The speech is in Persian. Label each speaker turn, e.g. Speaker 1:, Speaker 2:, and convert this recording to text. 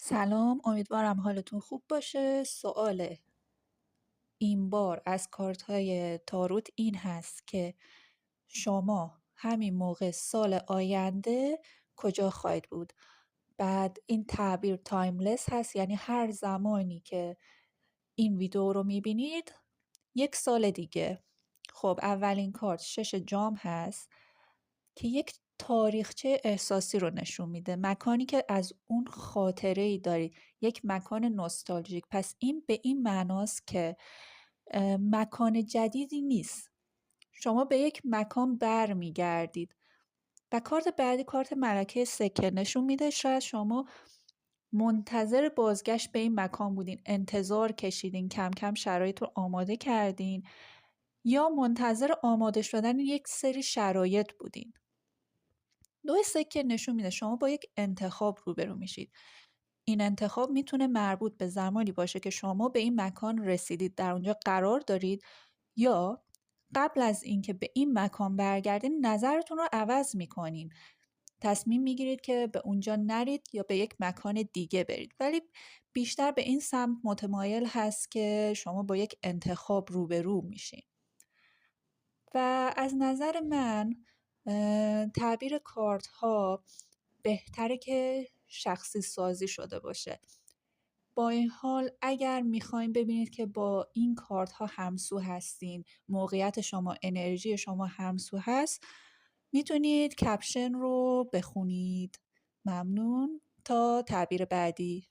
Speaker 1: سلام، امیدوارم حالتون خوب باشه. سوال این بار از کارت های تاروت این هست که شما همین موقع سال آینده کجا خواهید بود. بعد این تعبیر تایملس هست، یعنی هر زمانی که این ویدیو رو میبینید یک سال دیگه. خب اولین کارت 6 جام هست که یک تاریخچه احساسی رو نشون میده، مکانی که از اون خاطره ای دارید، یک مکان نوستالژیک. پس این به این معناست که مکان جدیدی نیست، شما به یک مکان بر میگردید. و کارت بعدی کارت ملکه سکه نشون میده شاید شما منتظر بازگشت به این مکان بودین، انتظار کشیدین، کم کم شرایط رو آماده کردین یا منتظر آماده شدن یک سری شرایط بودین. دو سکه نشون میده شما با یک انتخاب روبرو میشید. این انتخاب میتونه مربوط به زمانی باشه که شما به این مکان رسیدید، در اونجا قرار دارید، یا قبل از اینکه به این مکان برگردین نظرتون رو عوض میکنین، تصمیم میگیرید که به اونجا نرید یا به یک مکان دیگه برید، ولی بیشتر به این سمت متمایل هست که شما با یک انتخاب روبرو میشین. و از نظر من تعبیر کارت ها بهتره که شخصی سازی شده باشه. با این حال اگر میخواین ببینید که با این کارت ها همسو هستین، موقعیت شما، انرژی شما همسو هست، میتونید کپشن رو بخونید. ممنون. تا تعبیر بعدی.